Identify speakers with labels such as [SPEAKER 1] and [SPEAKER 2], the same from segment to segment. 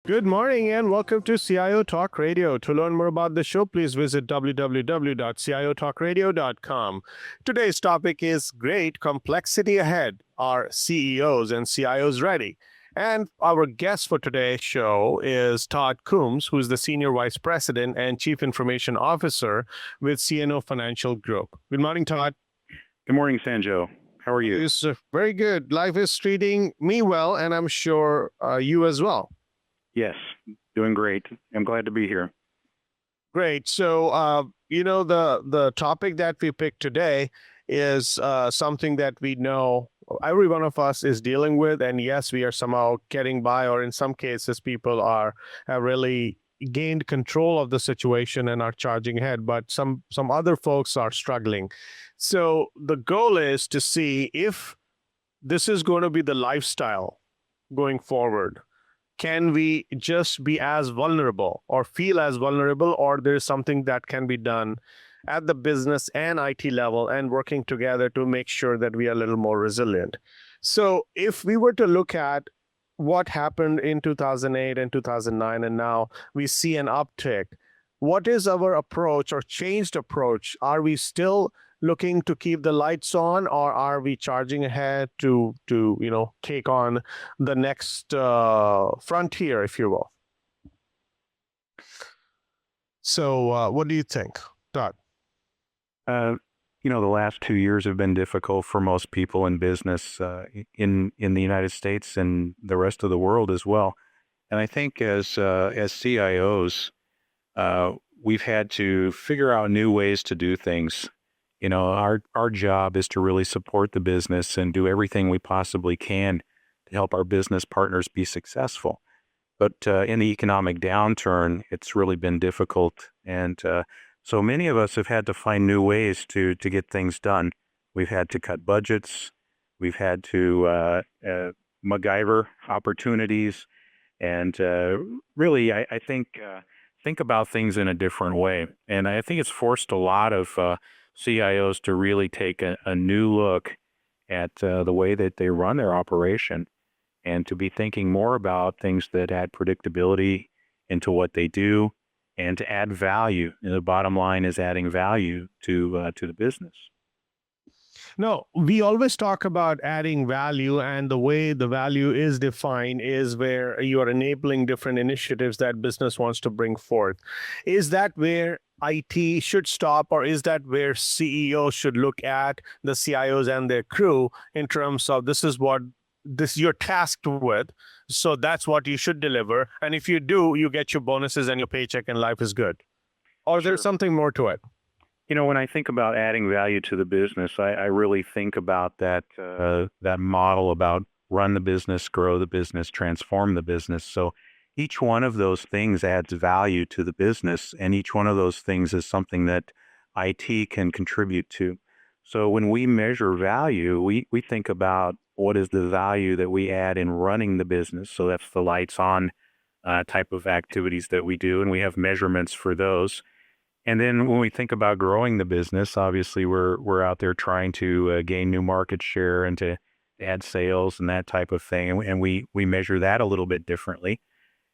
[SPEAKER 1] Good morning and welcome to CIO Talk Radio. To learn more about the show, please visit www.ciotalkradio.com. Today's topic is Great Complexity Ahead. Are CEOs and CIOs ready? And our guest for today's show is Todd Coombes, who's the Senior Vice President and Chief Information Officer with CNO Financial Group. Good morning, Todd.
[SPEAKER 2] Good morning, Sanjog. How are you?
[SPEAKER 1] It's very good. Life is treating me well, and I'm sure you as well.
[SPEAKER 2] Yes, doing great. I'm glad to be here.
[SPEAKER 1] Great. So, the topic that we picked today is something that we know every one of us is dealing with. And yes, we are somehow getting by, or in some cases, people have really gained control of the situation and are charging ahead. But some other folks are struggling. So the goal is to see if this is going to be the lifestyle going forward. Can we just be as vulnerable or feel as vulnerable, or there's something that can be done at the business and IT level and working together to make sure that we are a little more resilient? So if we were to look at what happened in 2008 and 2009, and now we see an uptick, what is our approach or changed approach? Are we still looking to keep the lights on, or are we charging ahead to take on the next frontier, if you will? So what do you think, Todd?
[SPEAKER 2] The last 2 years have been difficult for most people in business in the United States and the rest of the world as well. And I think as CIOs, we've had to figure out new ways to do things. Our job is to really support the business and do everything we possibly can to help our business partners be successful. But in the economic downturn, it's really been difficult. And so many of us have had to find new ways to get things done. We've had to cut budgets. We've had to MacGyver opportunities. And really, I think about things in a different way. And I think it's forced a lot of CIOs to really take a new look at the way that they run their operation, and to be thinking more about things that add predictability into what they do and to add value. The bottom line is adding value to the business.
[SPEAKER 1] No, we always talk about adding value, and the way the value is defined is where you are enabling different initiatives that business wants to bring forth. Is that where IT should stop, or is that where CEOs should look at the CIOs and their crew in terms of this is what you're tasked with, so that's what you should deliver, and if you do, you get your bonuses and your paycheck and life is good? Or
[SPEAKER 2] Sure.
[SPEAKER 1] there's something more to it?
[SPEAKER 2] When I think about adding value to the business, I really think about that model about run the business, grow the business, transform the business. So each one of those things adds value to the business, and each one of those things is something that IT can contribute to. So when we measure value, we think about what is the value that we add in running the business. So that's the lights on type of activities that we do, and we have measurements for those. And then when we think about growing the business, obviously we're out there trying to gain new market share and to add sales and that type of thing. And we measure that a little bit differently.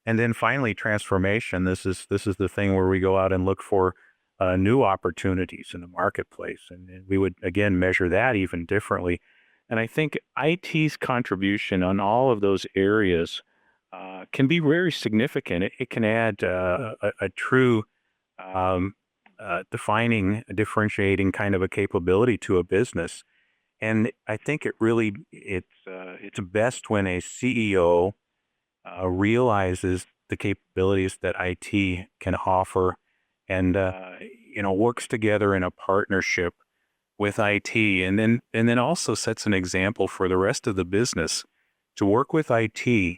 [SPEAKER 2] And then finally, transformation. This is the thing where we go out and look for new opportunities in the marketplace. And we would, again, measure that even differently. And I think IT's contribution on all of those areas can be very significant. It can add a true defining, differentiating kind of a capability to a business. And I think it's best when a CEO realizes the capabilities that IT can offer, and works together in a partnership with IT, and then also sets an example for the rest of the business to work with IT,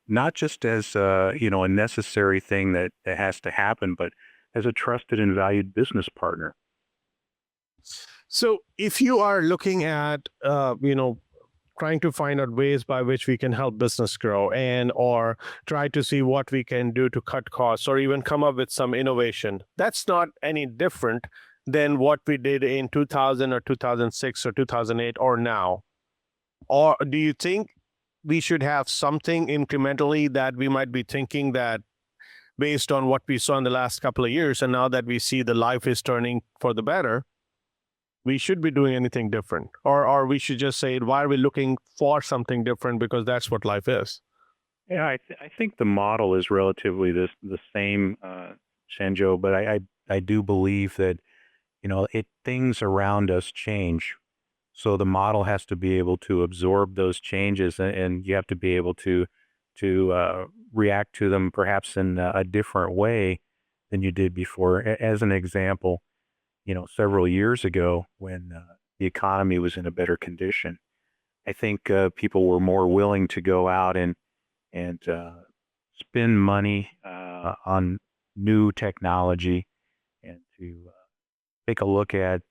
[SPEAKER 2] not just as a necessary thing that has to happen, but as a trusted and valued business partner.
[SPEAKER 1] So if you are looking at, trying to find out ways by which we can help business grow, and or try to see what we can do to cut costs or even come up with some innovation, that's not any different than what we did in 2000 or 2006 or 2008 or now. Or do you think we should have something incrementally that we might be thinking that based on what we saw in the last couple of years, and now that we see the life is turning for the better, we should be doing anything different, or we should just say, why are we looking for something different, because that's what life is.
[SPEAKER 2] Yeah, I think the model is relatively the same, Sanjo, but I do believe that, things around us change. So the model has to be able to absorb those changes, and you have to be able to react to them perhaps in a different way than you did before. As an example, several years ago when the economy was in a better condition, I think people were more willing to go out and spend money on new technology and to take a look at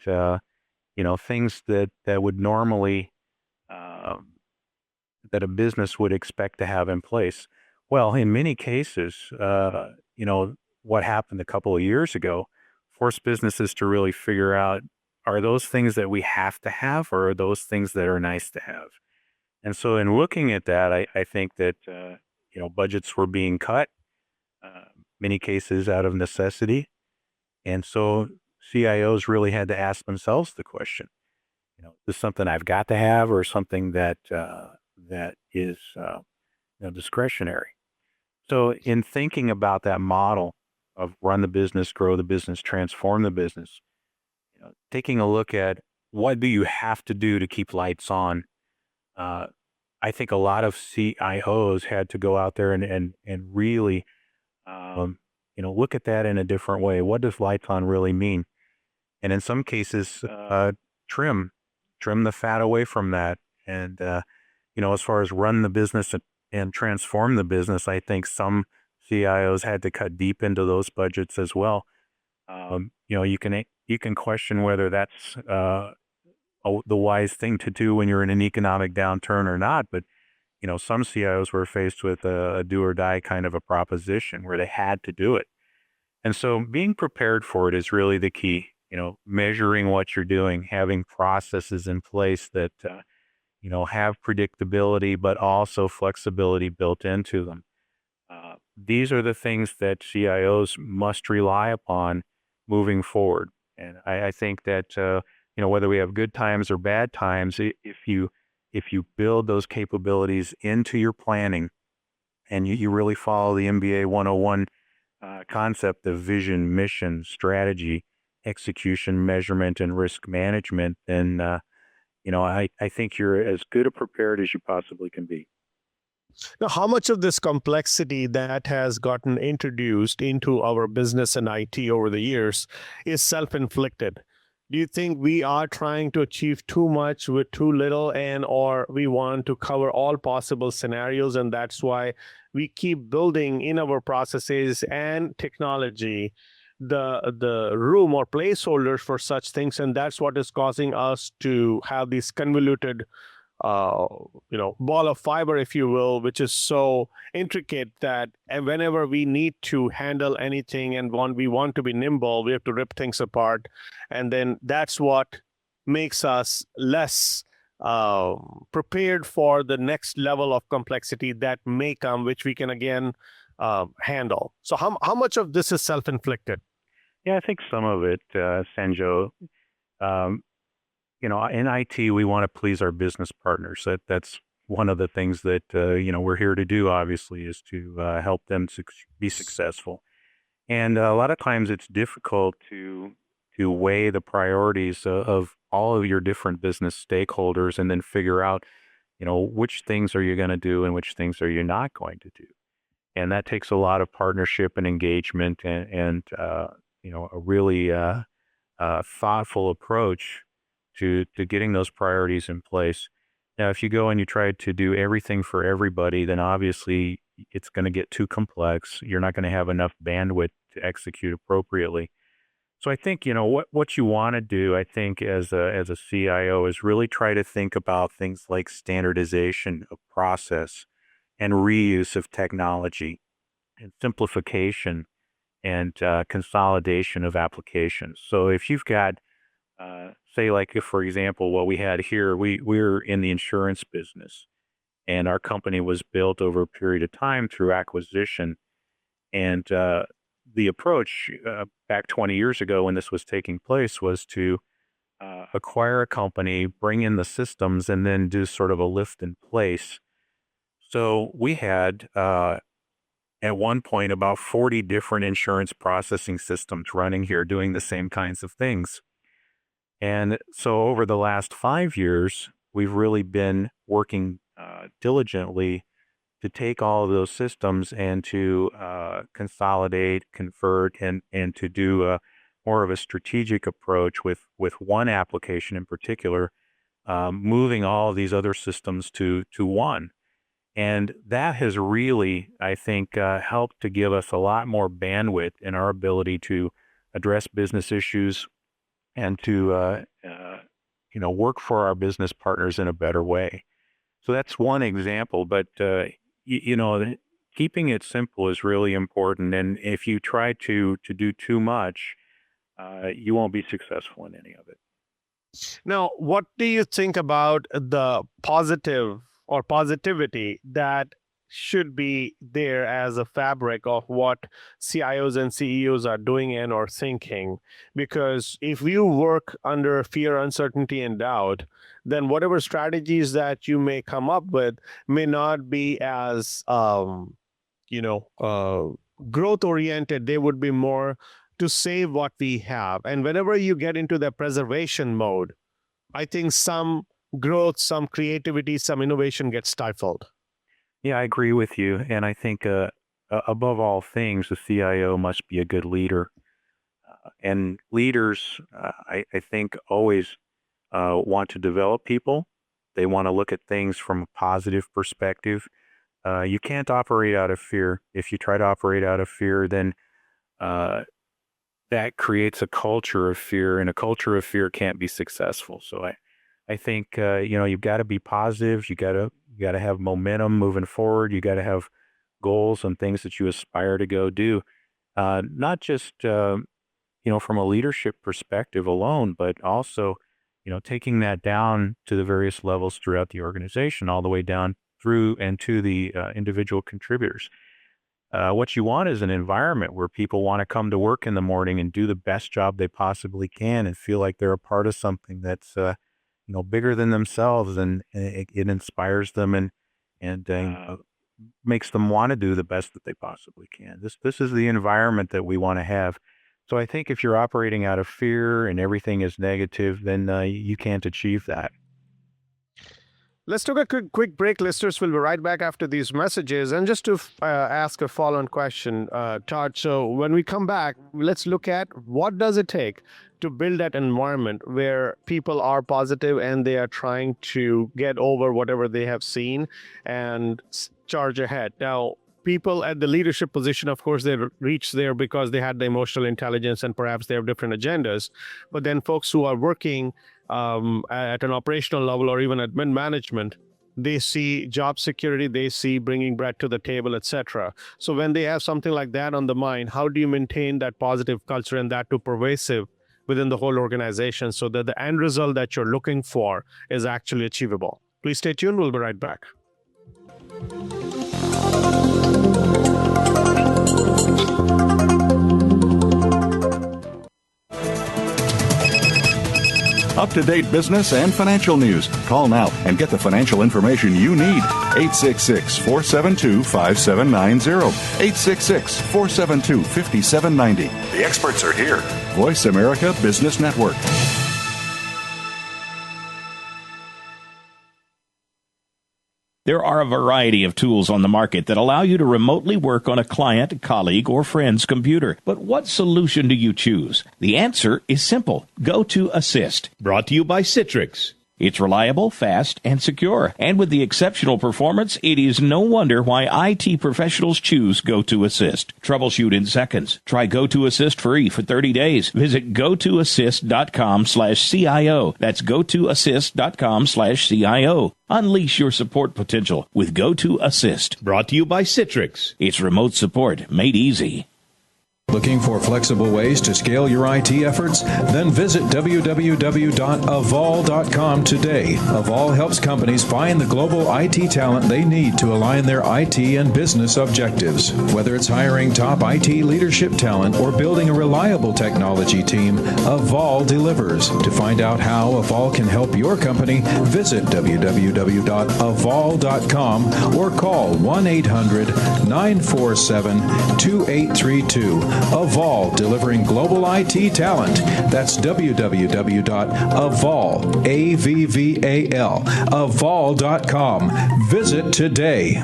[SPEAKER 2] things that would normally um, that a business would expect to have in place. Well, in many cases, what happened a couple of years ago forced businesses to really figure out, are those things that we have to have, or are those things that are nice to have? And so in looking at that, I think that, budgets were being cut, uh, many cases out of necessity. And so CIOs really had to ask themselves the question, is this something I've got to have, or something that is discretionary? So in thinking about that model of run the business, grow the business, transform the business, taking a look at what do you have to do to keep lights on. Uh, I think a lot of CIOs had to go out there and really, look at that in a different way. What does lights on really mean? And in some cases, trim, trim the fat away from that. And, as far as run the business and transform the business, I think some CIOs had to cut deep into those budgets as well. You can question whether that's the wise thing to do when you're in an economic downturn or not. But, some CIOs were faced with a do or die kind of a proposition where they had to do it. And so being prepared for it is really the key, measuring what you're doing, having processes in place that, have predictability, but also flexibility built into them. These are the things that CIOs must rely upon moving forward. And I think that, whether we have good times or bad times, if you build those capabilities into your planning and you really follow the MBA 101 concept of vision, mission, strategy, execution, measurement, and risk management, then, I think you're as good a prepared as you possibly can be.
[SPEAKER 1] Now, how much of this complexity that has gotten introduced into our business and IT over the years is self-inflicted? Do you think we are trying to achieve too much with too little, and or we want to cover all possible scenarios, and that's why we keep building in our processes and technology the room or placeholders for such things, and that's what is causing us to have these convoluted uh, ball of fiber, if you will, which is so intricate that whenever we need to handle anything and we want to be nimble, we have to rip things apart. And then that's what makes us less prepared for the next level of complexity that may come, which we can again handle. So how much of this is self-inflicted?
[SPEAKER 2] Yeah, I think some of it, Sanjo. Um, in IT, we want to please our business partners. That's one of the things that we're here to do. Obviously, is to help them be successful. And a lot of times, it's difficult to weigh the priorities of all of your different business stakeholders, and then figure out, which things are you going to do and which things are you not going to do. And that takes a lot of partnership and engagement, and a really thoughtful approach to getting those priorities in place. Now, if you go and you try to do everything for everybody, then obviously it's going to get too complex. You're not going to have enough bandwidth to execute appropriately. So I think, what you want to do, I think, as a CIO, is really try to think about things like standardization of process and reuse of technology and simplification and consolidation of applications. So if you've got, say, like, if, for example, what we had here, we're in the insurance business. And our company was built over a period of time through acquisition. And the approach back 20 years ago when this was taking place was to acquire a company, bring in the systems, and then do sort of a lift in place. So we had at one point about 40 different insurance processing systems running here doing the same kinds of things. And so over the last 5 years, we've really been working diligently to take all of those systems and to consolidate, convert, and to do more of a strategic approach with one application in particular, moving all of these other systems to one. And that has really, I think, helped to give us a lot more bandwidth in our ability to address business issues and to work for our business partners in a better way. So that's one example, but keeping it simple is really important. And if you try to do too much, you won't be successful in any of it.
[SPEAKER 1] Now, what do you think about the positive or positivity that should be there as a fabric of what CIOs and CEOs are doing and or thinking? Because if you work under fear, uncertainty, and doubt, then whatever strategies that you may come up with may not be as growth oriented. They would be more to save what we have. And whenever you get into the preservation mode, I think some growth, some creativity, some innovation gets stifled.
[SPEAKER 2] Yeah, I agree with you. And I think above all things, the CIO must be a good leader. And leaders, I think, always want to develop people. They want to look at things from a positive perspective. You can't operate out of fear. If you try to operate out of fear, then that creates a culture of fear, and a culture of fear can't be successful. So I think you've got to be positive. You got to have momentum moving forward. You got to have goals and things that you aspire to go do, not just from a leadership perspective alone, but also taking that down to the various levels throughout the organization, all the way down through and to the individual contributors. What you want is an environment where people want to come to work in the morning and do the best job they possibly can and feel like they're a part of something that's bigger than themselves, and it inspires them and makes them want to do the best that they possibly can. This is the environment that we want to have. So I think if you're operating out of fear and everything is negative, then you can't achieve that.
[SPEAKER 1] Let's take a quick break, listeners. We'll be right back after these messages. And just to ask a follow-on question, Todd, so when we come back, let's look at what does it take to build that environment where people are positive and they are trying to get over whatever they have seen and charge ahead. Now, people at the leadership position, of course, they reach there because they had the emotional intelligence and perhaps they have different agendas. But then folks who are working at an operational level or even at mid-management, they see job security, they see bringing bread to the table, etc. So when they have something like that on the mind, how do you maintain that positive culture and that to pervasive within the whole organization so that the end result that you're looking for is actually achievable? Please stay tuned. We'll be right back.
[SPEAKER 3] Up-to-date business and financial news. Call now and get the financial information you need. 866-472-5790. 866-472-5790. The experts are here. Voice America Business Network.
[SPEAKER 4] There are a variety of tools on the market that allow you to remotely work on a client, colleague, or friend's computer. But what solution do you choose? The answer is simple. GoToAssist. Brought to you by Citrix. It's reliable, fast, and secure. And with the exceptional performance, it is no wonder why IT professionals choose GoToAssist. Troubleshoot in seconds. Try GoToAssist free for 30 days. Visit gotoassist.com/CIO. That's gotoassist.com/CIO. Unleash your support potential with GoToAssist. Brought to you by Citrix. It's remote support made easy.
[SPEAKER 5] Looking for flexible ways to scale your IT efforts? Then visit www.avol.com today. Avol helps companies find the global IT talent they need to align their IT and business objectives. Whether it's hiring top IT leadership talent or building a reliable technology team, Avol delivers. To find out how Avol can help your company, visit www.avol.com or call 1-800-947-2832. Avol, delivering global IT talent. That's www.avol, A-V-V-A-L, avol.com. Visit today.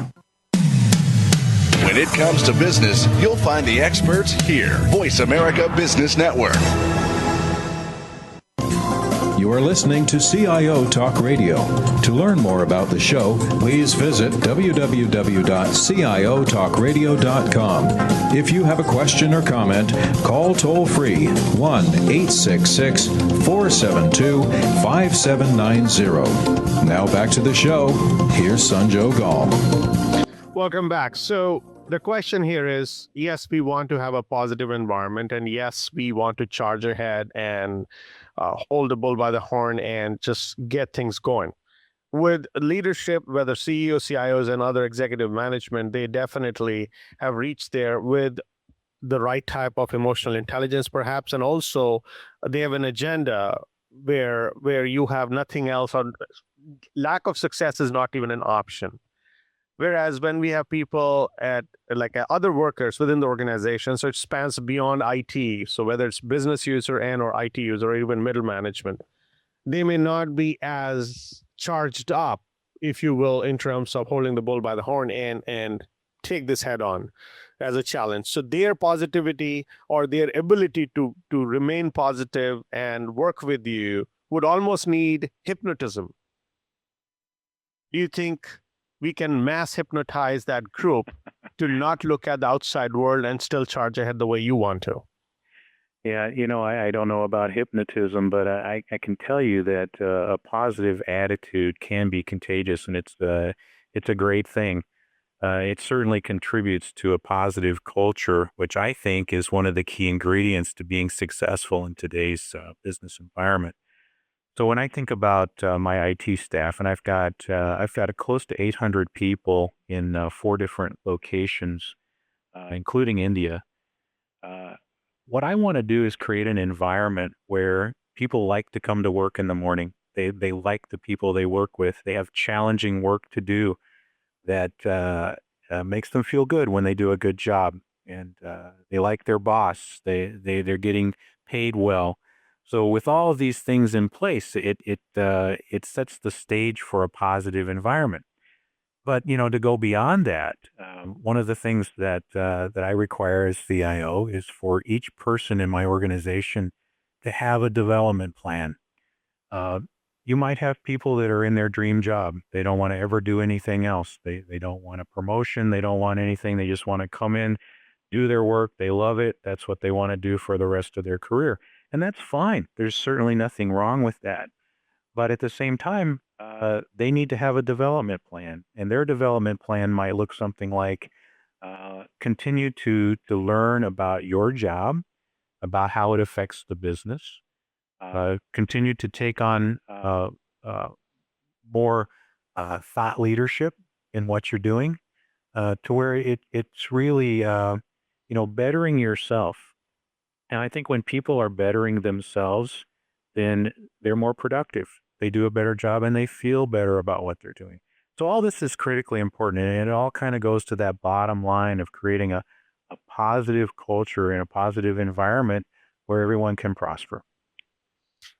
[SPEAKER 3] When it comes to business, you'll find the experts here. Voice America Business Network.
[SPEAKER 5] You are listening to CIO Talk Radio. To learn more about the show, please visit www.ciotalkradio.com. If you have a question or comment, call toll-free 1-866-472-5790. Now back to the show. Here's Sanjog Aul.
[SPEAKER 1] Welcome back. So the question here is, yes, we want to have a positive environment, and yes, we want to charge ahead and hold the bull by the horn and just get things going. With leadership, whether CEOs, CIOs, and other executive management, they definitely have reached there with the right type of emotional intelligence, perhaps, and also they have an agenda where you have nothing else, or lack of success is not even an option. Whereas when we have people other workers within the organization, so it spans beyond IT. So whether it's business user and or IT user or even middle management, they may not be as charged up, if you will, in terms of holding the bull by the horn and take this head on as a challenge. So their positivity or their ability to remain positive and work with you would almost need hypnotism. Do you think we can mass hypnotize that group to not look at the outside world and still charge ahead the way you want to?
[SPEAKER 2] Yeah, I don't know about hypnotism, but I can tell you that a positive attitude can be contagious, and it's a great thing. It certainly contributes to a positive culture, which I think is one of the key ingredients to being successful in today's business environment. So when I think about my IT staff, and I've got close to 800 people in 4 different locations, including India. What I want to do is create an environment where people like to come to work in the morning. They like the people they work with. They have challenging work to do that makes them feel good when they do a good job, and they like their boss. They're getting paid well. So with all of these things in place, it sets the stage for a positive environment. But to go beyond that, one of the things that I require as CIO is for each person in my organization to have a development plan. You might have people that are in their dream job. They don't want to ever do anything else. They don't want a promotion. They don't want anything. They just want to come in, do their work. They love it. That's what they want to do for the rest of their career. And that's fine. There's certainly nothing wrong with that. But at the same time, they need to have a development plan. And their development plan might look something like continue to learn about your job, about how it affects the business, continue to take on more thought leadership in what you're doing, to where it's really bettering yourself. And I think when people are bettering themselves, then they're more productive. They do a better job and they feel better about what they're doing. So all this is critically important, and it all kind of goes to that bottom line of creating a positive culture and a positive environment where everyone can prosper.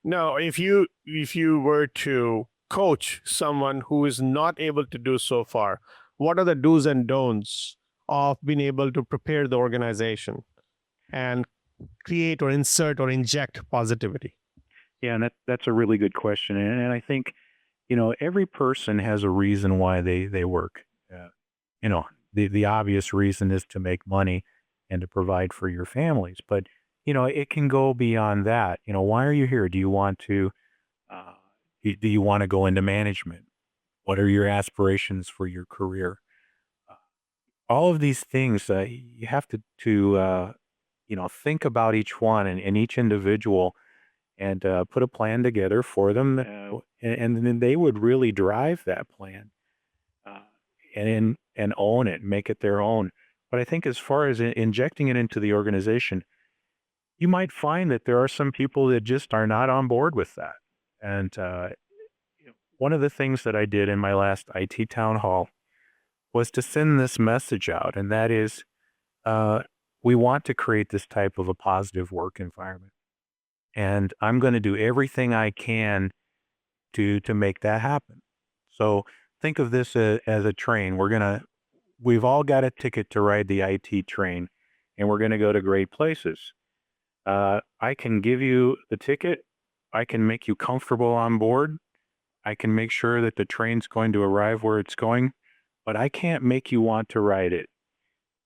[SPEAKER 1] Now, if you were to coach someone who is not able to do so far, what are the do's and don'ts of being able to prepare the organization and create or insert or inject positivity?
[SPEAKER 2] Yeah, and that's a really good question. And I think, every person has a reason why they work. The obvious reason is to make money and to provide for your families. But, it can go beyond that. Why are you here? Do you want to go into management? What are your aspirations for your career? All of these things, you have to think about each one and each individual and put a plan together for them, and then they would really drive that plan uh, and own it, make it their own. But I think as far as injecting it into the organization, you might find that there are some people that just are not on board with that. And one of the things that I did in my last IT town hall was to send this message out, and that is, uh, we want to create this type of a positive work environment, and I'm going to do everything I can to make that happen. So think of this as a train. We've all got a ticket to ride the IT train, and we're going to go to great places. I can give you the ticket. I can make you comfortable on board. I can make sure that the train's going to arrive where it's going, but I can't make you want to ride it.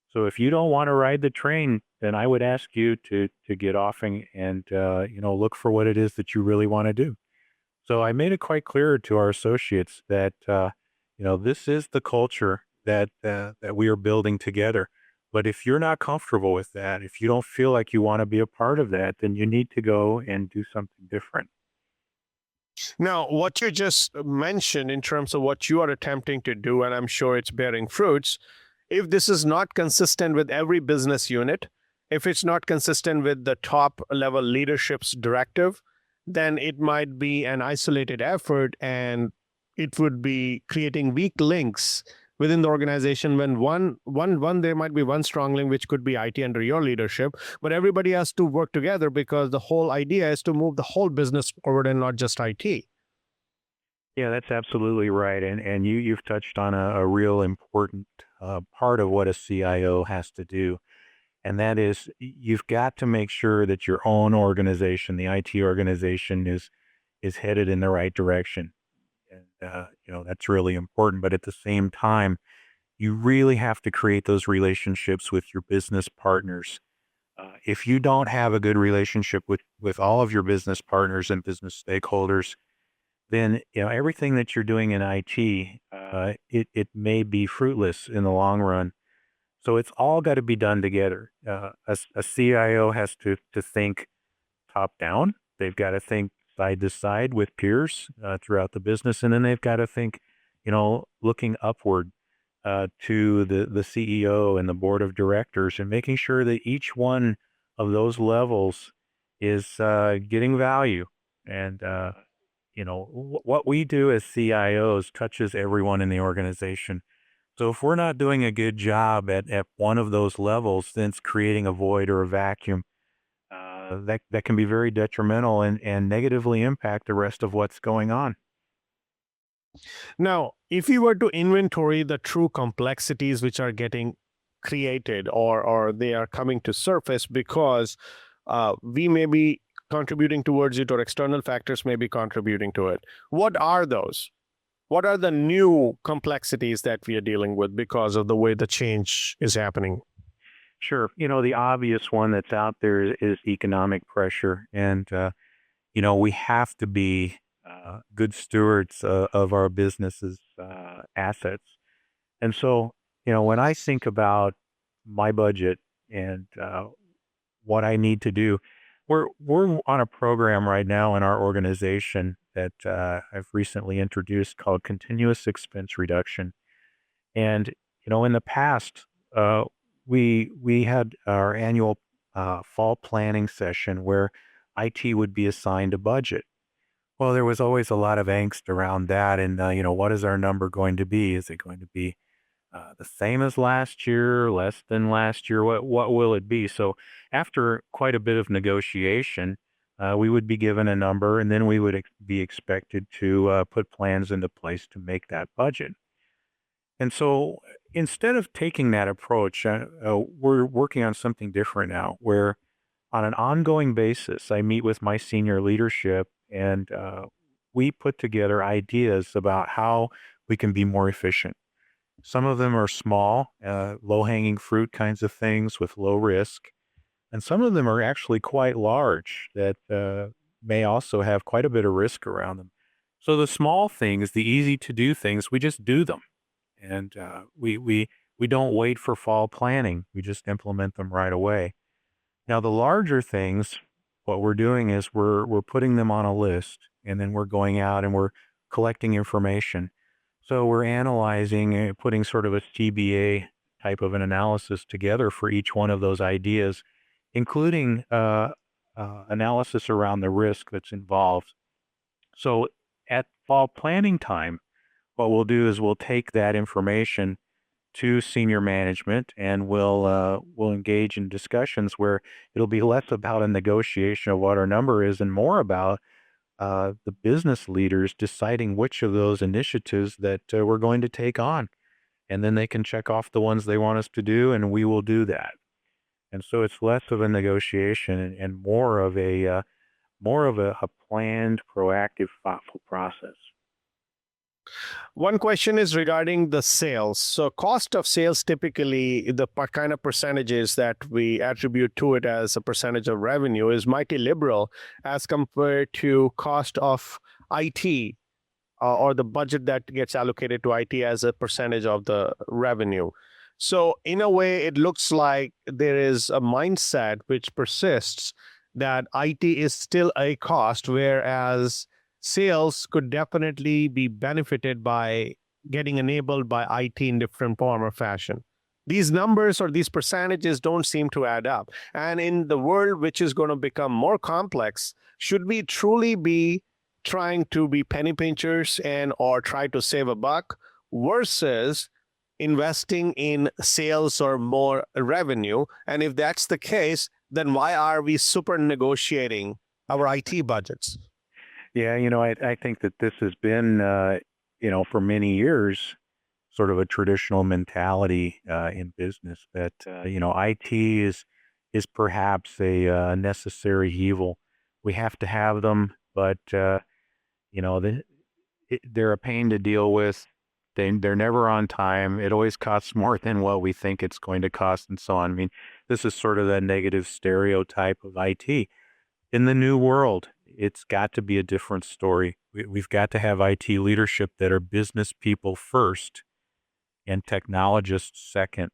[SPEAKER 2] So if you don't want to ride the train, then I would ask you to get off and look for what it is that you really want to do. So I made it quite clear to our associates that this is the culture that we are building together. But if you're not comfortable with that, if you don't feel like you want to be a part of that, then you need to go and do something different.
[SPEAKER 1] Now, what you just mentioned in terms of what you are attempting to do, and I'm sure it's bearing fruits, if this is not consistent with every business unit, if it's not consistent with the top level leadership's directive, then it might be an isolated effort and it would be creating weak links within the organization when one there might be one strong link which could be IT under your leadership, but everybody has to work together because the whole idea is to move the whole business forward and not just IT.
[SPEAKER 2] Yeah, that's absolutely right. And you've touched on a real important part of what a CIO has to do. And that is you've got to make sure that your own organization, the IT organization, is headed in the right direction. And that's really important. But at the same time, you really have to create those relationships with your business partners. If you don't have a good relationship with all of your business partners and business stakeholders, then everything that you're doing in IT, it may be fruitless in the long run. So it's all got to be done together. A CIO has to think top down. They've got to think side to side with peers throughout the business, and then they've got to think, looking upward to the CEO and the board of directors, and making sure that each one of those levels is getting value. And what we do as CIOs touches everyone in the organization. So if we're not doing a good job at one of those levels, then it's creating a void or a vacuum that can be very detrimental and negatively impact the rest of what's going on.
[SPEAKER 1] Now, if you were to inventory the true complexities which are getting created or they are coming to surface because we may be contributing towards it or external factors may be contributing to it, what are those? What are the new complexities that we are dealing with because of the way the change is happening?
[SPEAKER 2] Sure. The obvious one that's out there is economic pressure. And, we have to be good stewards of our business's assets. And so, when I think about my budget and what I need to do, we're on a program right now in our organization that I've recently introduced called continuous expense reduction. And, in the past, we had our annual fall planning session where IT would be assigned a budget. Well, there was always a lot of angst around that. And, what is our number going to be? Is it going to be the same as last year, less than last year? What will it be? So after quite a bit of negotiation, we would be given a number, and then we would be expected to put plans into place to make that budget. And so instead of taking that approach, we're working on something different now, where on an ongoing basis, I meet with my senior leadership and we put together ideas about how we can be more efficient. Some of them are small, low-hanging fruit kinds of things with low risk. And some of them are actually quite large that may also have quite a bit of risk around them. So the small things, the easy to do things, we just do them. And we don't wait for fall planning. We just implement them right away. Now, the larger things, what we're doing is we're putting them on a list, and then we're going out and we're collecting information. So we're analyzing, putting sort of a CBA type of an analysis together for each one of those ideas, including analysis around the risk that's involved. So at fall planning time, what we'll do is we'll take that information to senior management, and we'll engage in discussions where it'll be less about a negotiation of what our number is and more about the business leaders deciding which of those initiatives that we're going to take on. And then they can check off the ones they want us to do, and we will do that. And so it's less of a negotiation and more of a planned, proactive, thoughtful process.
[SPEAKER 1] One question is regarding the sales. So cost of sales, typically the kind of percentages that we attribute to it as a percentage of revenue is mighty liberal as compared to cost of IT or the budget that gets allocated to IT as a percentage of the revenue. So in a way, it looks like there is a mindset which persists that IT is still a cost, whereas sales could definitely be benefited by getting enabled by IT in different form or fashion. These numbers or these percentages don't seem to add up. And in the world which is going to become more complex, should we truly be trying to be penny pinchers and or try to save a buck versus investing in sales or more revenue? And if that's the case, then why are we super negotiating our IT budgets?
[SPEAKER 2] Yeah, I think that this has been, for many years, sort of a traditional mentality in business that, IT is perhaps a necessary evil. We have to have them, but, they're a pain to deal with. They're never on time. It always costs more than what we think it's going to cost, and so on. I mean, this is sort of that negative stereotype of IT. In the new world, it's got to be a different story. We've got to have IT leadership that are business people first and technologists second.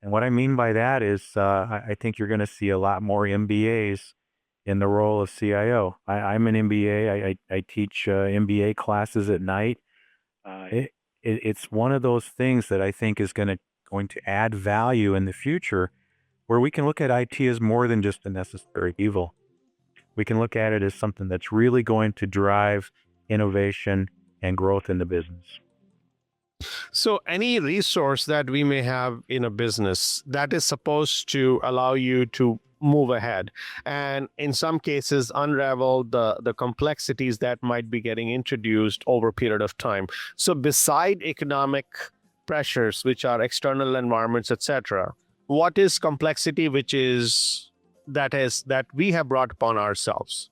[SPEAKER 2] And what I mean by that is I think you're going to see a lot more MBAs in the role of CIO. I'm an MBA. I teach MBA classes at night. It's one of those things that I think is going to add value in the future, where we can look at IT as more than just a necessary evil. We can look at it as something that's really going to drive innovation and growth in the business.
[SPEAKER 1] So any resource that we may have in a business that is supposed to allow you to move ahead and in some cases unravel the complexities that might be getting introduced over a period of time. So beside economic pressures, which are external environments, etc., what is complexity that we have brought upon ourselves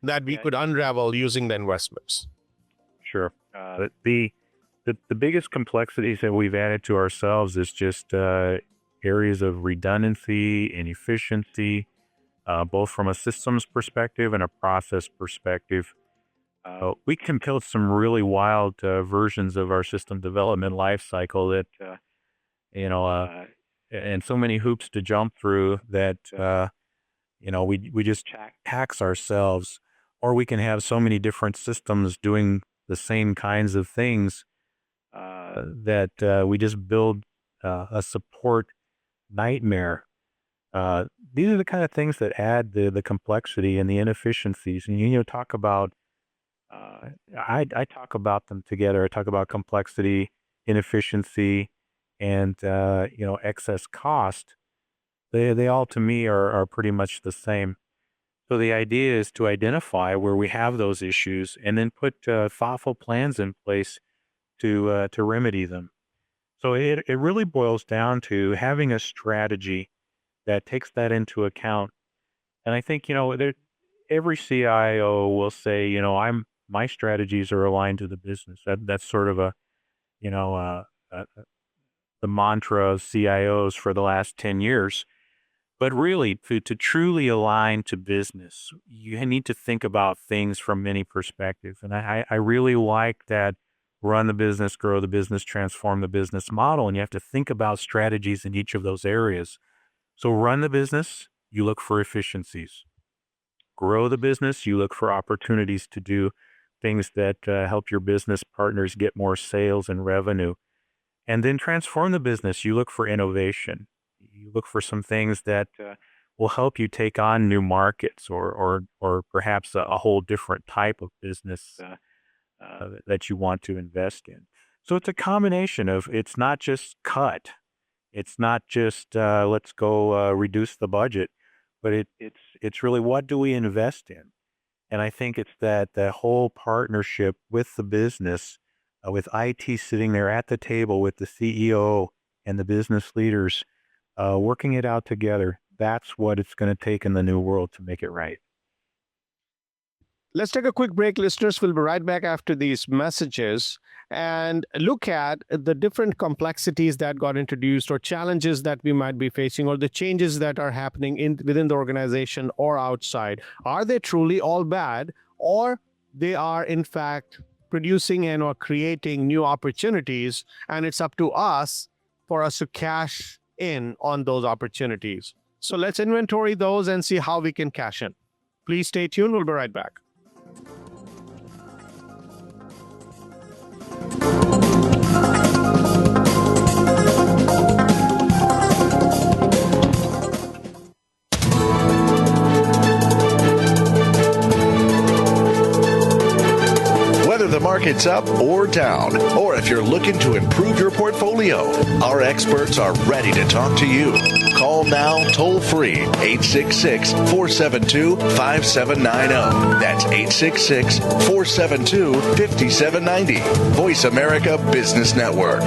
[SPEAKER 1] that we could unravel using the investments?
[SPEAKER 2] Sure. The biggest complexities that we've added to ourselves is just areas of redundancy and efficiency, both from a systems perspective and a process perspective. We can build some really wild versions of our system development lifecycle that, and so many hoops to jump through that, we just tax ourselves, or we can have so many different systems doing the same kinds of things that we just build a support nightmare. These are the kind of things that add the complexity and the inefficiencies. And talk about, I talk about them together. I talk about complexity, inefficiency, and excess cost. They all to me are pretty much the same. So the idea is to identify where we have those issues and then put thoughtful plans in place to remedy them. So it really boils down to having a strategy that takes that into account. And I think, every CIO will say, my strategies are aligned to the business. That's sort of the mantra of CIOs for the last 10 years. But really, to truly align to business, you need to think about things from many perspectives. And I really like that run the business, grow the business, transform the business model. And you have to think about strategies in each of those areas. So run the business, you look for efficiencies. Grow the business, you look for opportunities to do things that help your business partners get more sales and revenue. And then transform the business, you look for innovation. You look for some things that will help you take on new markets or perhaps a whole different type of business that you want to invest in. So it's a combination of, it's not just cut. It's not just let's go reduce the budget, but it's really, what do we invest in? And I think it's that whole partnership with the business, with IT sitting there at the table with the CEO and the business leaders, working it out together. That's what it's going to take in the new world to make it right.
[SPEAKER 1] Let's take a quick break, listeners. We'll be right back after these messages and look at the different complexities that got introduced or challenges that we might be facing or the changes that are happening within the organization or outside. Are they truly all bad, or they are in fact producing and or creating new opportunities, and it's up to us for us to cash in on those opportunities? So let's inventory those and see how we can cash in. Please stay tuned. We'll be right back.
[SPEAKER 3] Whether the market's up or down, or if you're looking to improve your portfolio, our experts are ready to talk to you. Call now toll free 866-472-5790. That's 866-472-5790. Voice America Business Network.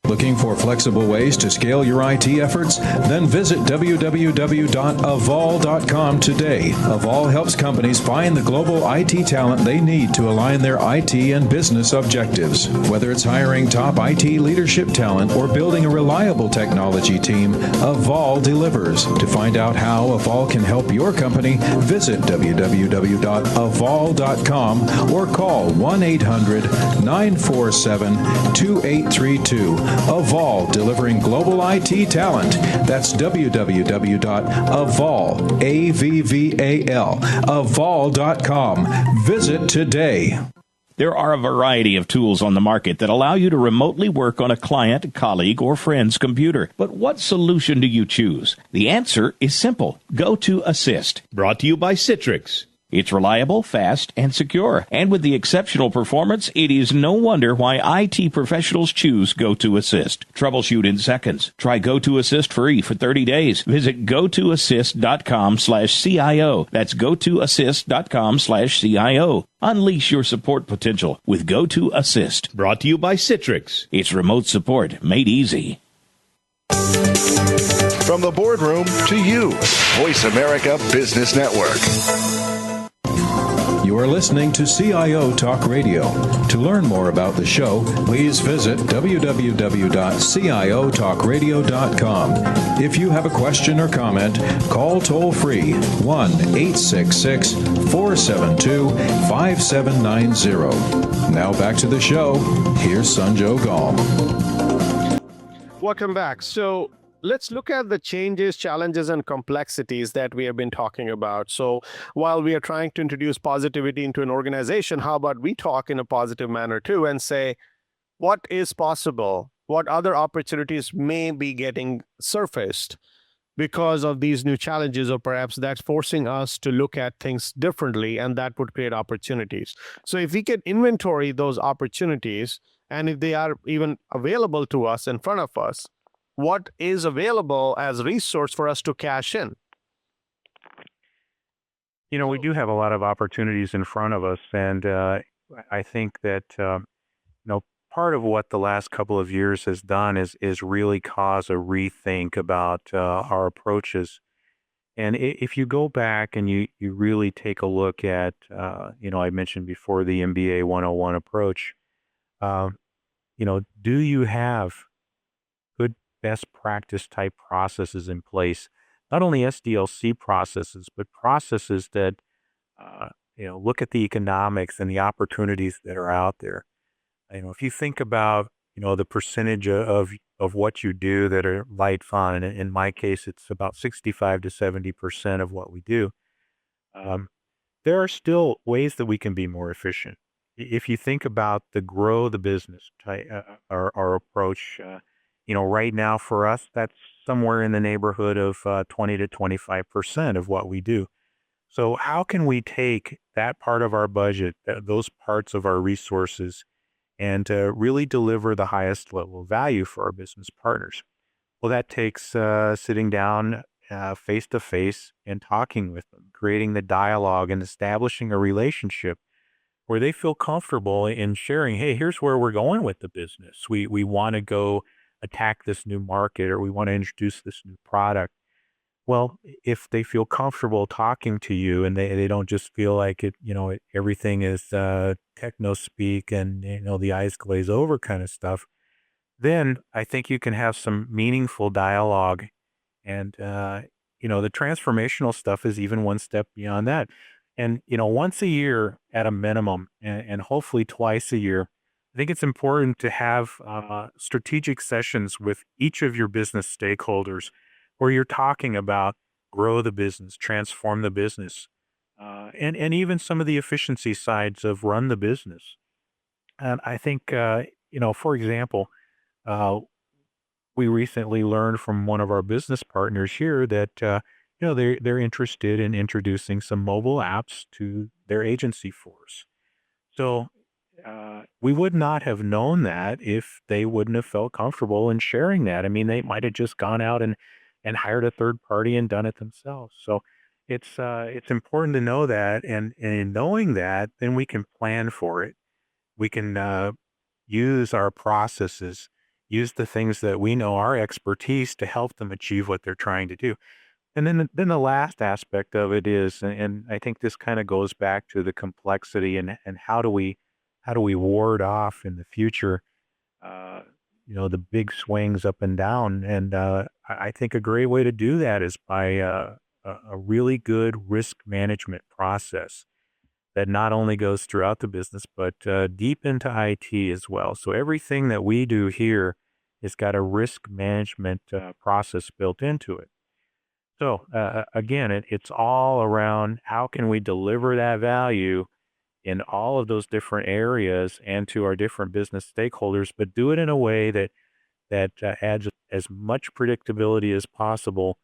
[SPEAKER 5] Looking for flexible ways to scale your IT efforts? Then visit www.avol.com today. Avol helps companies find the global IT talent they need to align their IT and business objectives. Whether it's hiring top IT leadership talent or building a reliable technology team, Avol delivers. To find out how Avol can help your company, visit www.avol.com or call 1-800-947-2832. Avol, delivering global IT talent. That's www.avol.com. Visit today.
[SPEAKER 4] There are a variety of tools on the market that allow you to remotely work on a client, colleague, or friend's computer. But what solution do you choose? The answer is simple. Go to Assist. Brought to you by Citrix. It's reliable, fast, and secure. And with the exceptional performance, it is no wonder why IT professionals choose GoToAssist. Troubleshoot in seconds. Try GoToAssist free for 30 days. Visit gotoassist.com/CIO. That's gotoassist.com/CIO. Unleash your support potential with GoToAssist. Brought to you by Citrix. It's remote support made easy.
[SPEAKER 3] From the boardroom to you, Voice America Business Network.
[SPEAKER 5] You are listening to CIO Talk Radio. To learn more about the show, please visit www.ciotalkradio.com. If you have a question or comment, call toll-free 1-866-472-5790. Now back to the show. Here's Sanjog Aul.
[SPEAKER 1] Welcome back. So let's look at the changes, challenges, and complexities that we have been talking about. So while we are trying to introduce positivity into an organization, how about we talk in a positive manner too and say, what is possible? What other opportunities may be getting surfaced because of these new challenges, or perhaps that's forcing us to look at things differently, and that would create opportunities. So if we can inventory those opportunities, and if they are even available to us in front of us, what is available as resource for us to cash in?
[SPEAKER 2] You know, we do have a lot of opportunities in front of us, and I think that part of what the last couple of years has done is really cause a rethink about our approaches. And if you go back and you really take a look at, I mentioned before the MBA 101 approach. Do you have good best practice type processes in place? Not only SDLC processes, but processes that, look at the economics and the opportunities that are out there. If you think about the percentage of what you do that are light fun. And in my case, it's about 65 to 70% of what we do. Um, there are still ways that we can be more efficient. If you think about the grow the business our approach, right now for us, that's somewhere in the neighborhood of 20 to 25% of what we do. So how can we take that part of our budget, those parts of our resources, and really deliver the highest level of value for our business partners? Well, that takes sitting down face to face and talking with them, creating the dialogue and establishing a relationship where they feel comfortable in sharing, hey, here's where we're going with the business. We want to go attack this new market, or we want to introduce this new product. Well, if they feel comfortable talking to you and they don't just feel like everything is techno speak and, the eyes glaze over kind of stuff, then I think you can have some meaningful dialogue. And, the transformational stuff is even one step beyond that. And, once a year at a minimum, and hopefully twice a year, I think it's important to have strategic sessions with each of your business stakeholders where you're talking about grow the business, transform the business, and even some of the efficiency sides of run the business. And I think, for example, uh, we recently learned from one of our business partners here that they're interested in introducing some mobile apps to their agency force. So we would not have known that if they wouldn't have felt comfortable in sharing that. I mean, they might have just gone out and hired a third party and done it themselves. So it's important to know that, and in knowing that, then we can plan for it. We can use our processes, use the things that we know, our expertise, to help them achieve what they're trying to do. And then the last aspect of it is, and I think this kind of goes back to the complexity, and how do we ward off in the future, uh, the big swings up and down. And I think a great way to do that is by a really good risk management process that not only goes throughout the business, but deep into IT as well. So everything that we do here has got a risk management process built into it. So again, it's all around how can we deliver that value in all of those different areas and to our different business stakeholders, but do it in a way that adds as much predictability as possible,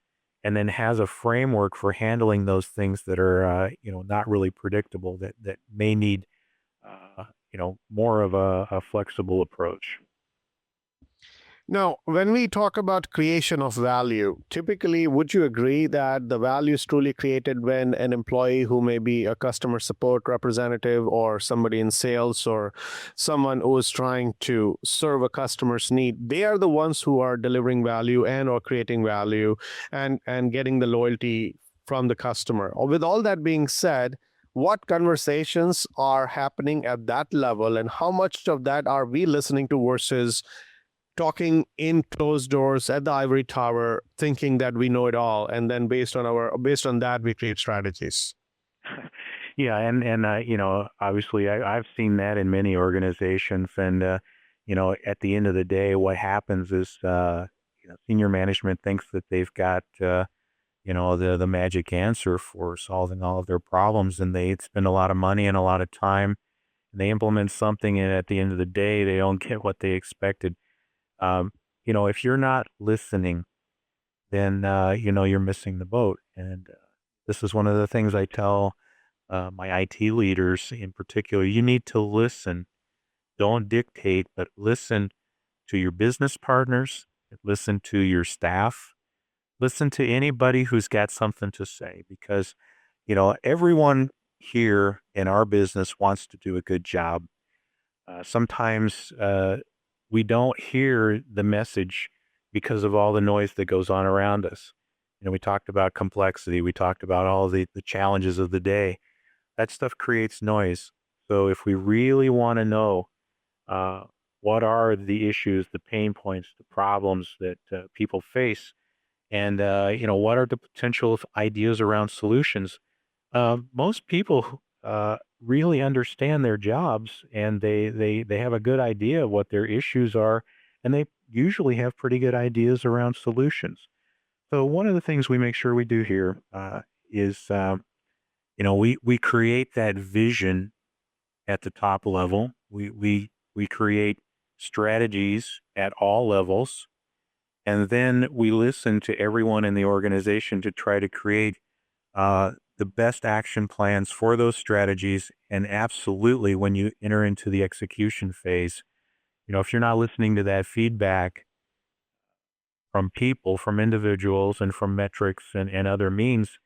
[SPEAKER 2] and then has a framework for handling those things that are not really predictable, that may need more of a flexible approach.
[SPEAKER 1] Now, when we talk about creation of value, typically, would you agree that the value is truly created when an employee who may be a customer support representative or somebody in sales or someone who is trying to serve a customer's need, they are the ones who are delivering value and or creating value and getting the loyalty from the customer? Or with all that being said, what conversations are happening at that level, and how much of that are we listening to versus talking in closed doors at the ivory tower, thinking that we know it all, and then based on that we create strategies?
[SPEAKER 2] Yeah, and obviously I've seen that in many organizations, and at the end of the day, what happens is senior management thinks that they've got the magic answer for solving all of their problems, and they spend a lot of money and a lot of time, and they implement something, and at the end of the day, they don't get what they expected. If you're not listening, then you're missing the boat. And this is one of the things I tell my IT leaders in particular. You need to listen. Don't dictate, but listen to your business partners, listen to your staff, listen to anybody who's got something to say, because everyone here in our business wants to do a good job. Sometimes we don't hear the message because of all the noise that goes on around us. We talked about complexity. We talked about all the challenges of the day. That stuff creates noise. So if we really want to know what are the issues, the pain points, the problems that people face, and what are the potential ideas around solutions, most people really understand their jobs, and they have a good idea of what their issues are, and they usually have pretty good ideas around solutions. So one of the things we make sure we do here is, we create that vision at the top level. We create strategies at all levels, and then we listen to everyone in the organization to try to create the best action plans for those strategies. And absolutely, when you enter into the execution phase, if you're not listening to that feedback from people, from individuals, and from metrics and other means,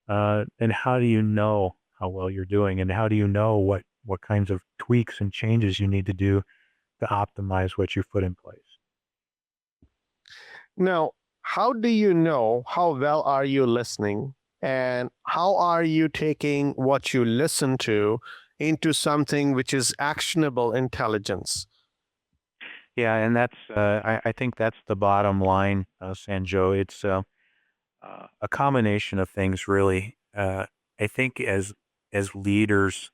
[SPEAKER 2] then how do you know how well you're doing? And how do you know what kinds of tweaks and changes you need to do to optimize what you've put in place?
[SPEAKER 1] Now, how do you know how well are you listening, and how are you taking what you listen to into something which is actionable intelligence?
[SPEAKER 2] Yeah, and I think that's the bottom line, Sanjo. It's a combination of things, really. I think as leaders,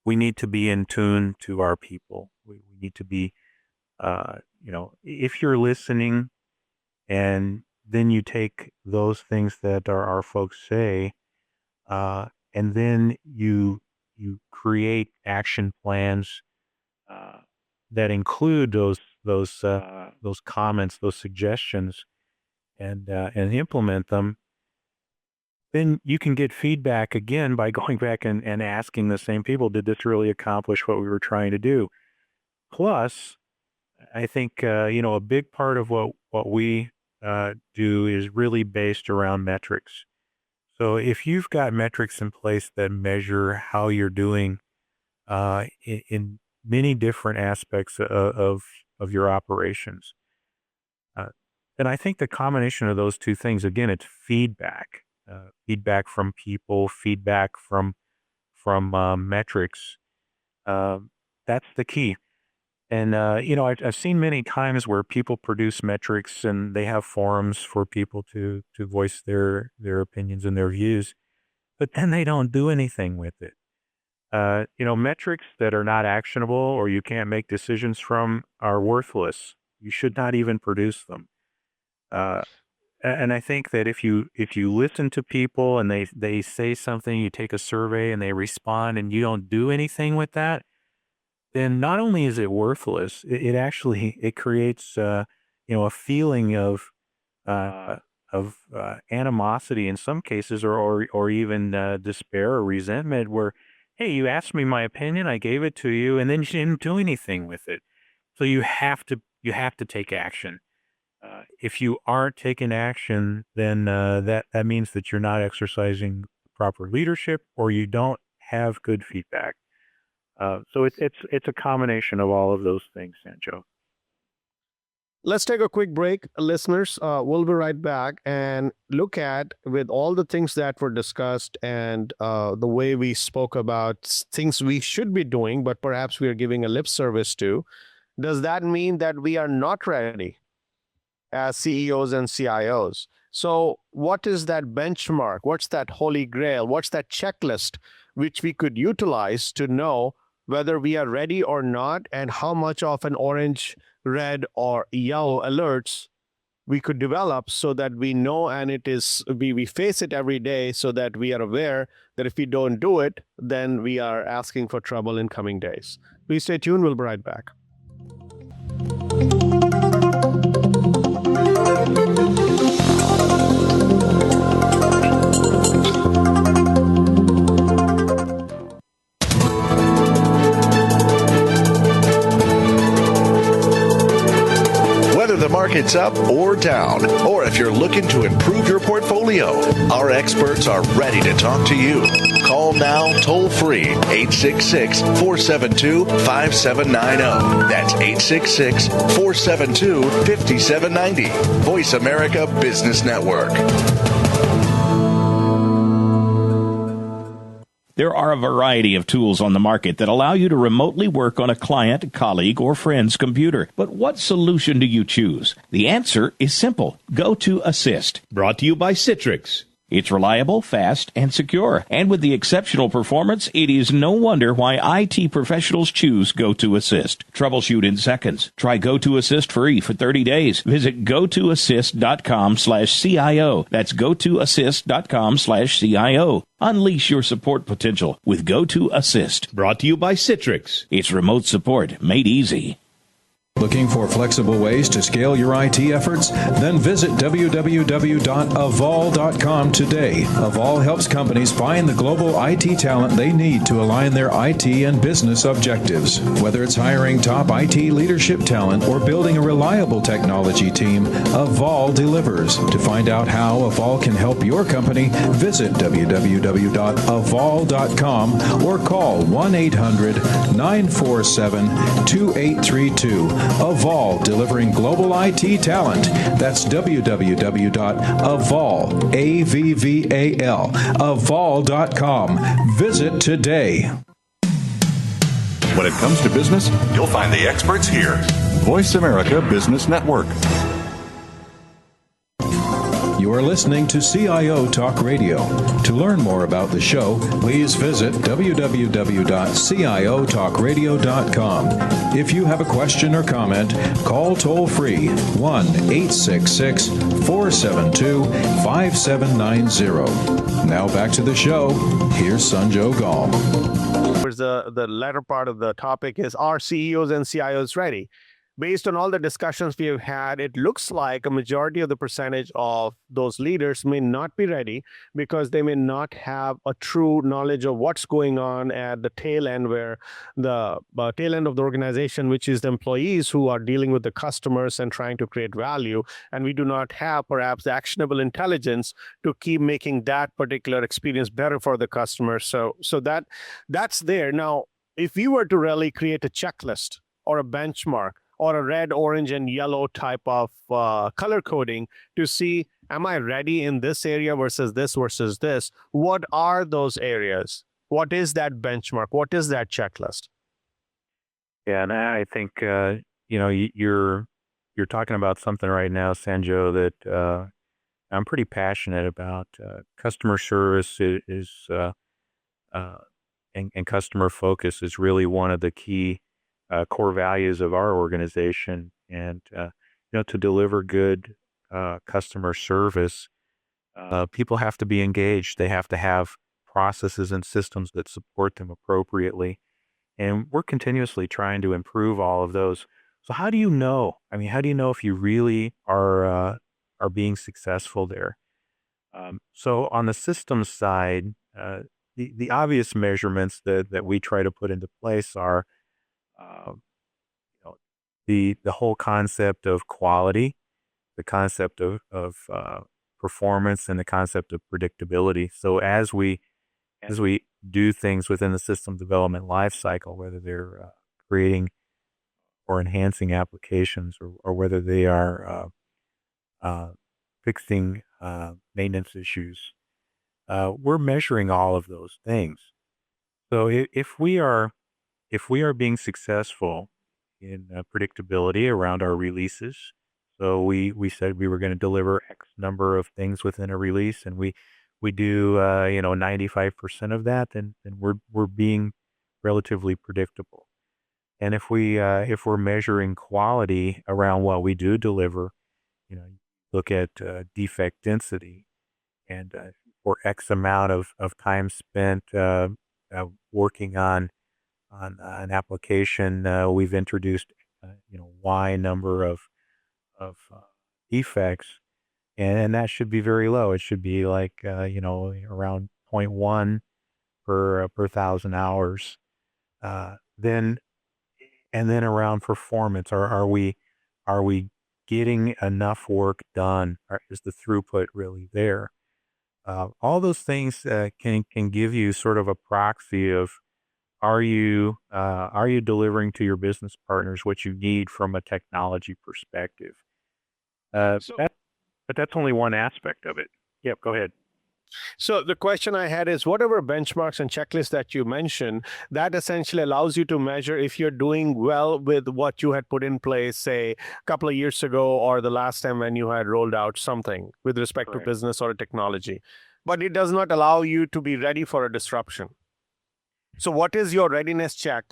[SPEAKER 2] we need to be in tune to our people. We need to be, if you're listening and then you take those things that our folks say, and then you create action plans that include those comments, those suggestions, and implement them. Then you can get feedback again by going back and asking the same people, did this really accomplish what we were trying to do? Plus, I think, a big part of what we do is really based around metrics. So if you've got metrics in place that measure how you're doing in many different aspects of your operations, then I think the combination of those two things, again, it's feedback. Feedback from people, feedback from metrics. That's the key. And I've seen many times where people produce metrics and they have forums for people to voice their opinions and their views, but then they don't do anything with it. Metrics that are not actionable or you can't make decisions from are worthless. You should not even produce them. And I think that if you listen to people and they say something, you take a survey and they respond and you don't do anything with that, then not only is it worthless, it actually creates a feeling of animosity in some cases, or even despair or resentment. Where, hey, you asked me my opinion, I gave it to you, and then you didn't do anything with it. So you have to take action. If you aren't taking action, then that means that you're not exercising proper leadership, or you don't have good feedback. So it's a combination of all of those things, Sanjo.
[SPEAKER 1] Let's take a quick break, listeners. We'll be right back and look at, with all the things that were discussed and the way we spoke about things we should be doing, but perhaps we are giving a lip service to. Does that mean that we are not ready as CEOs and CIOs? So what is that benchmark? What's that holy grail? What's that checklist which we could utilize to know whether we are ready or not, and how much of an orange, red, or yellow alerts we could develop so that we know, and we face it every day so that we are aware that if we don't do it, then we are asking for trouble in coming days. Please stay tuned. We'll be right back.
[SPEAKER 3] Whether the market's up or down, or if you're looking to improve your portfolio, our experts are ready to talk to you. Call now toll free 866-472-5790. That's 866-472-5790. Voice America Business Network.
[SPEAKER 4] There are a variety of tools on the market that allow you to remotely work on a client, colleague, or friend's computer. But what solution do you choose? The answer is simple. Go to Assist. Brought to you by Citrix. It's reliable, fast, and secure. And with the exceptional performance, it is no wonder why IT professionals choose GoToAssist. Troubleshoot in seconds. Try GoToAssist free for 30 days. Visit gotoassist.com/CIO. That's gotoassist.com/CIO. Unleash your support potential with GoToAssist. Brought to you by Citrix. It's remote support made easy.
[SPEAKER 5] Looking for flexible ways to scale your IT efforts? Then visit www.avol.com today. Avol helps companies find the global IT talent they need to align their IT and business objectives. Whether it's hiring top IT leadership talent or building a reliable technology team, Avol delivers. To find out how Avol can help your company, visit www.avol.com or call 1-800-947-2832. Avol, delivering global IT talent. That's www.avol, A-V-V-A-L, avol.com. Visit today.
[SPEAKER 6] When it comes to business, you'll find the experts here. Voice America Business Network.
[SPEAKER 5] You are listening to CIO Talk Radio. To learn more about the show, please visit www.ciotalkradio.com. If you have a question or comment, call toll-free 1-866-472-5790. Now back to the show. Here's Sanjog Aul.
[SPEAKER 1] The latter part of the topic is, are CEOs and CIOs ready? Based on all the discussions we have had, it looks like a majority of the percentage of those leaders may not be ready because they may not have a true knowledge of what's going on at the tail end, where the tail end of the organization, which is the employees who are dealing with the customers and trying to create value. And we do not have perhaps the actionable intelligence to keep making that particular experience better for the customer. So that's there. Now, if we were to really create a checklist or a benchmark, or a red, orange, and yellow type of color coding to see, am I ready in this area versus this? What are those areas? What is that benchmark? What is that checklist?
[SPEAKER 2] Yeah, and I think you're talking about something right now, Sanjo, that I'm pretty passionate about. Customer service is and customer focus is really one of the key core values of our organization. And to deliver good customer service, people have to be engaged. They have to have processes and systems that support them appropriately. And we're continuously trying to improve all of those. So how do you know? I mean, how do you know if you really are being successful there? So on the systems side, the obvious measurements that we try to put into place are the whole concept of quality, the concept of performance, and the concept of predictability. So as we do things within the system development lifecycle, whether they're creating or enhancing applications, or whether they are fixing maintenance issues, we're measuring all of those things. So if we are being successful in predictability around our releases, so we said we were going to deliver X number of things within a release, and we do 95% of that, then we're being relatively predictable. And if we're measuring quality around what we do deliver, look at defect density, and for X amount of time spent working on an application, we've introduced Y number of defects, and that should be very low. It should be like around 0.1 per 1,000 hours. Then around performance, are we getting enough work done? Is the throughput really there? All those things can give you sort of a proxy of, are you delivering to your business partners what you need from a technology perspective? But that's only one aspect of it. Yep, go ahead.
[SPEAKER 1] So the question I had is, whatever benchmarks and checklists that you mentioned, that essentially allows you to measure if you're doing well with what you had put in place, say, a couple of years ago, or the last time when you had rolled out something with respect
[SPEAKER 2] Correct.
[SPEAKER 1] to business or technology. but it does not allow you to be ready for a disruption. So what is your readiness check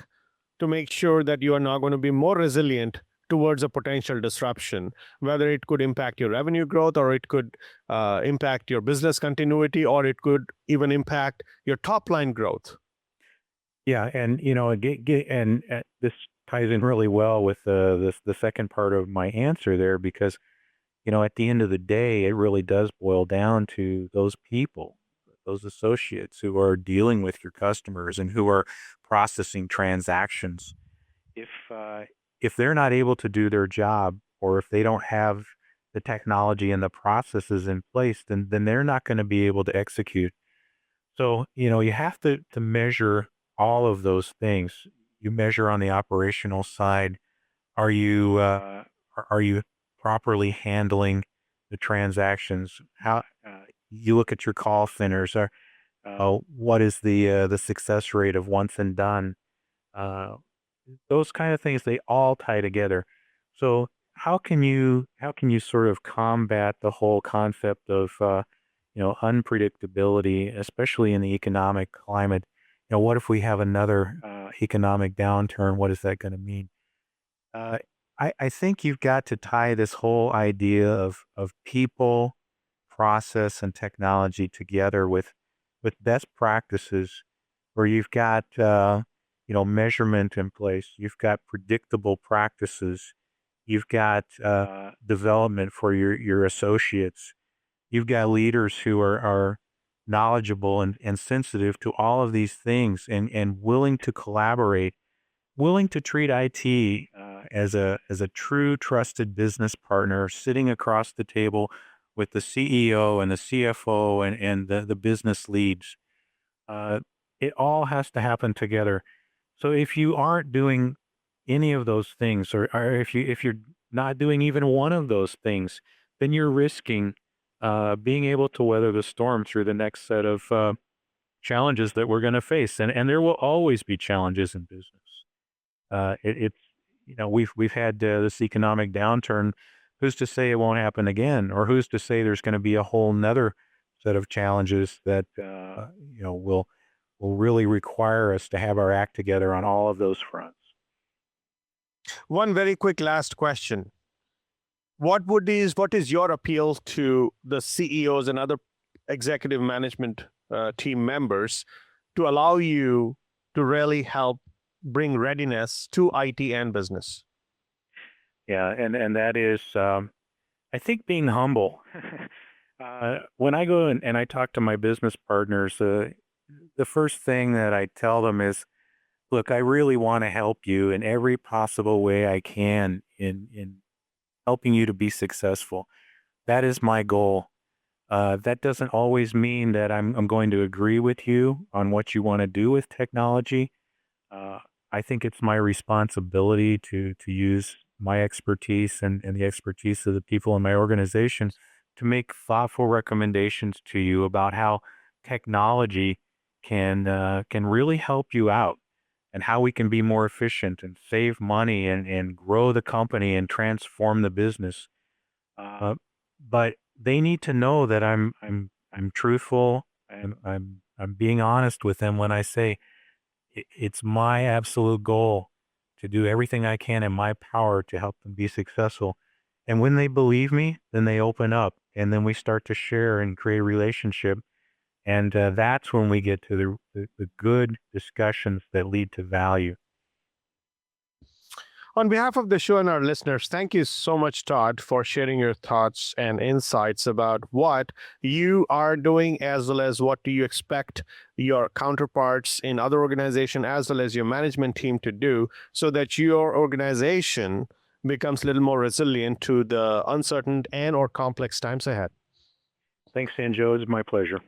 [SPEAKER 1] to make sure that you are now going to be more resilient towards a potential disruption, whether it could impact your revenue growth, or it could impact your business continuity, or it could even impact your top line growth?
[SPEAKER 2] Yeah, and this ties in really well with the second part of my answer there, because at the end of the day, it really does boil down to those people, those associates who are dealing with your customers and who are processing transactions. If they're not able to do their job, or if they don't have the technology and the processes in place, then they're not going to be able to execute. So, you have to measure all of those things. You measure on the operational side. Are you properly handling the transactions? How you look at your call centers, or what is the success rate of once and done? Uh, those kind of things, they all tie together. So how can you sort of combat the whole concept of unpredictability, especially in the economic climate? What if we have another economic downturn? What is that going to mean? Uh, I think you've got to tie this whole idea of people, process, and technology together with best practices, where you've got measurement in place, you've got predictable practices, you've got development for your associates, you've got leaders who are knowledgeable and sensitive to all of these things, and willing to collaborate, willing to treat IT as a true trusted business partner, sitting across the table with the CEO and the CFO and the business leads. Uh, it all has to happen together. So if you aren't doing any of those things, or if you're not doing even one of those things, then you're risking being able to weather the storm through the next set of challenges that we're going to face, and there will always be challenges in business. It's we've had this economic downturn. Who's to say it won't happen again, or who's to say there's going to be a whole nother set of challenges that will really require us to have our act together on all of those fronts.
[SPEAKER 1] One very quick last question. What is your appeal to the CEOs and other executive management team members to allow you to really help bring readiness to IT and business?
[SPEAKER 2] Yeah, and that is, I think, being humble. When I go and I talk to my business partners, the first thing that I tell them is, look, I really want to help you in every possible way I can in helping you to be successful. That is my goal. That doesn't always mean that I'm going to agree with you on what you want to do with technology. I think it's my responsibility to use my expertise and the expertise of the people in my organization to make thoughtful recommendations to you about how technology can really help you out, and how we can be more efficient and save money and grow the company and transform the business. But they need to know that I'm truthful, and I'm being honest with them when I say it's my absolute goal to do everything I can in my power to help them be successful. And when they believe me, then they open up, and then we start to share and create a relationship. And that's when we get to the good discussions that lead to value.
[SPEAKER 1] On behalf of the show and our listeners, thank you so much, Todd, for sharing your thoughts and insights about what you are doing, as well as what do you expect your counterparts in other organizations, as well as your management team, to do so that your organization becomes a little more resilient to the uncertain and or complex times ahead.
[SPEAKER 2] Thanks, Sanjog. It's my pleasure.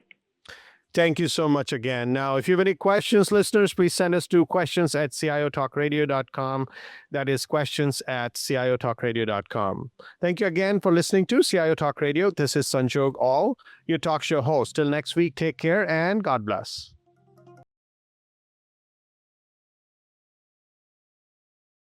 [SPEAKER 1] Thank you so much again. Now, if you have any questions, listeners, please send us to questions@ciotalkradio.com. That is questions@ciotalkradio.com. Thank you again for listening to CIO Talk Radio. This is Sanjog Aul, your talk show host. Till next week, take care and God bless.